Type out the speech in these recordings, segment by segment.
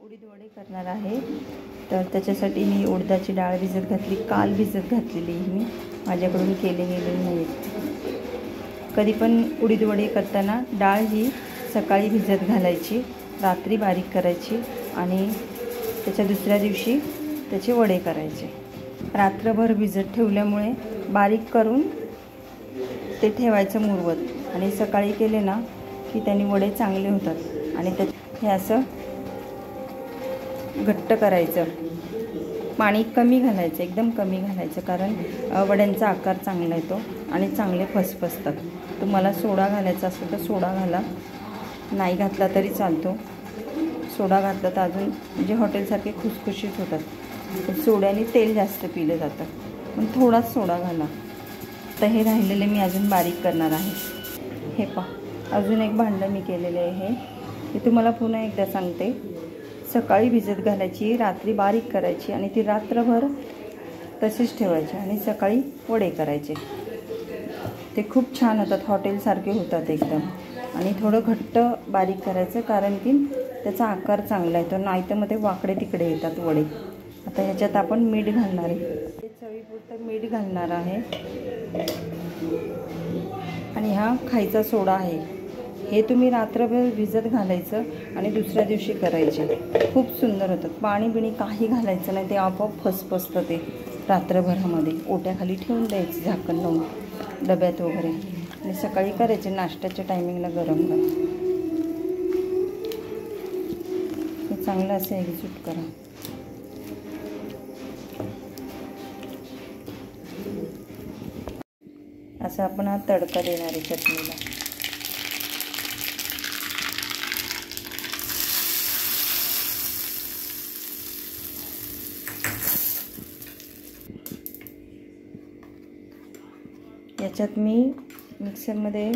उडीद वडे करणार आहे। तर त्याच्यासाठी मी उडदाची डाळ भिजत घातली, काल भिजत घातलेली मी, माझ्याकडून केले गेलेले नाहीत। कधी पण उडीद वडे करताना डाळ ही सकाळी भिजत घालायची, रात्री बारीक करायची आणि त्याच्या दुसऱ्या दिवशी त्याचे वडे करायचे। रात्रभर भिजत ठेवल्यामुळे बारीक करून ते ठेवायचं मुरवत आणि सकाळी केले ना की त्याने वडे चांगले होतात। आणि हे असं घट्ट करायचं, पाणी कमी घालायचं, एकदम कमी घालायचं, कारण वड्यांचा आकार चांगला येतो आणि चांगले फसफसतात। तुम्हाला सोडा घालायचा असेल तर सोडा घाला, नाही घातला तरी चालतो। सोडा घातला तर अजून म्हणजे हॉटेलसारखे खुसखुशीत होतात। सोड्याने तेल जास्त पिलं जातं, पण थोडाच सोडा घाला। तर हे राहिलेले मी अजून बारीक करणार आहे। हे पहा, अजून एक भांडं मी केलेले आहे। हे तुम्हाला पुन्हा एकदा सांगते, सकाळी भिजत घालायची, रात्री बारीक करायची आणि ती रात्रभर तशीच ठेवायची आणि सकाळी वडे करायचे। ते खूप छान होतात, हॉटेलसारखे होतात एकदम। आणि थोडं घट्ट बारीक करायचं, कारण की त्याचा आकार चांगला येतो, नाही तर मग ते वाकडे तिकडे येतात वडे। आता ह्याच्यात आपण मीठ घालणार आहे, चवीपुरतं मीठ घालणार आहे आणि हा खायचा सोडा आहे। हे तुम्ही रात्रभर भिजत घालायचं आणि दुसऱ्या दिवशी करायचे, खूप सुंदर होतात। पाणी बिणी काही घालायचं नाही, ते आपोआप फसफसतं ते रात्रभरामध्ये। ओट्याखाली ठेवून द्यायचं झाकण लावून डब्यात वगैरे, आणि सकाळी करायचे नाश्त्याच्या टायमिंगला गरम गरम। हे चांगलं असं एकजूट करा। असं आपण हा तडका देणार आहे चटणीला। याच्यात मी मिक्सरमध्ये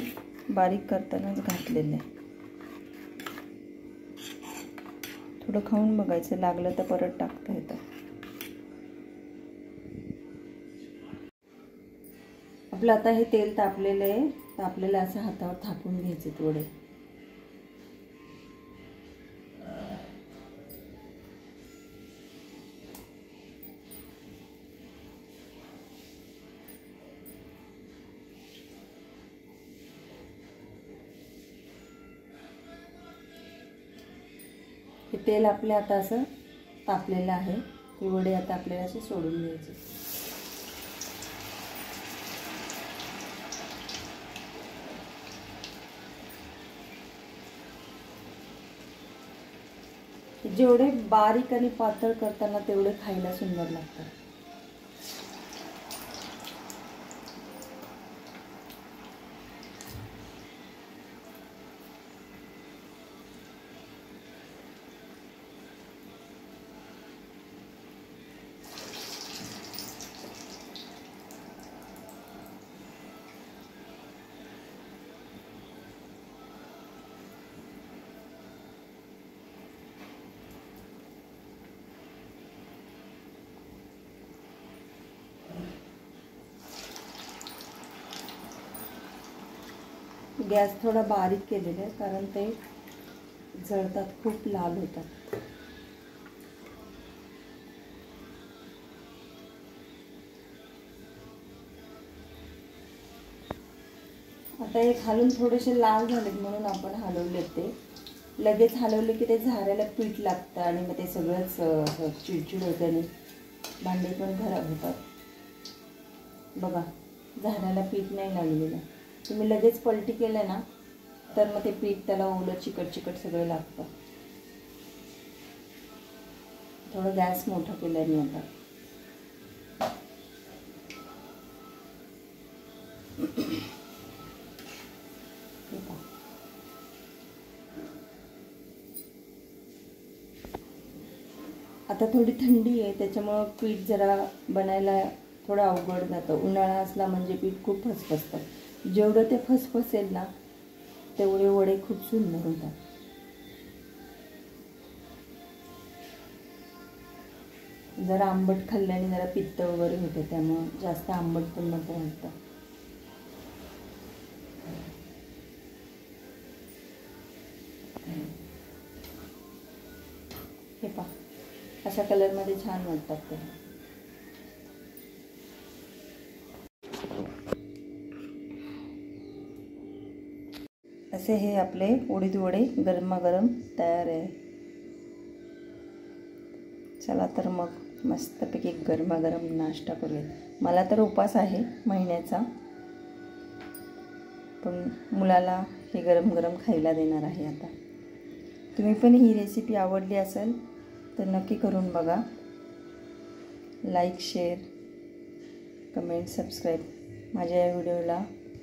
बारीक करतानाच घातलेलं आहे। थोडं खाऊन बघायचं, लागलं तर परत टाकता येतं। आपलं आता हे तेल तापलेलं आहे, तर आपल्याला असं हातावर थापून घ्यायचे वडे। हे तेल आपले आता असं तापलेलं आहे, हे वडे आता आपल्याला असे सोडून घ्यायचे। जेवढे बारीक आणि पातळ करताना तेवढे खायला सुंदर लागतात। गॅस थोडा बारीक केलेला आहे, कारण ते जळतात, खूप लाल होतात। आता हे घालून थोडेसे लाल झालेत म्हणून आपण हलवले। ते लगेच हलवले की ते झाऱ्याला पीठ लागतं आणि मग ते सगळंच चिडचिड होते आणि भांडे पण खराब होतात। बघा, झाऱ्याला पीठ नाही लागलेलं। तुम्ही लगेच पलटी केलं ना तर मग ते पीठ त्याला ओलं चिकट चिकट सगळं लागतं। थोडं गॅस मोठा केलाय मी आता। आता थोडी थंडी आहे, त्याच्यामुळं पीठ जरा बनायला थोडं अवघड जातं। उन्हाळा असला म्हणजे पीठ खूप फसफसतं। जेवढं ते फसफसेल ना तेवढे वडे खूप सुंदर होतात। जरा आंबट खाल्ल्याने जरा पित्त वगैरे होते, त्यामुळे जास्त आंबट पण नको वाटतं। हे पहा, अशा कलरमध्ये छान वाटतात ते. असे हे आपले उडीद वडे गरमागरम तयार आहे. चला तर मग मस्तपैकी गरमागरम नाश्ता करूया. मला तर उपवास आहे महिन्याचा, पण मुलाला हे गरम गरम खायला देणार आहे आता. तुम्ही पण ही रेसिपी आवडली असेल तर नक्की करून बघा. लाईक, शेअर, कमेंट, सबस्क्राईब माझ्या या व्हिडिओला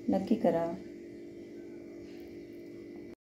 नक्की करा.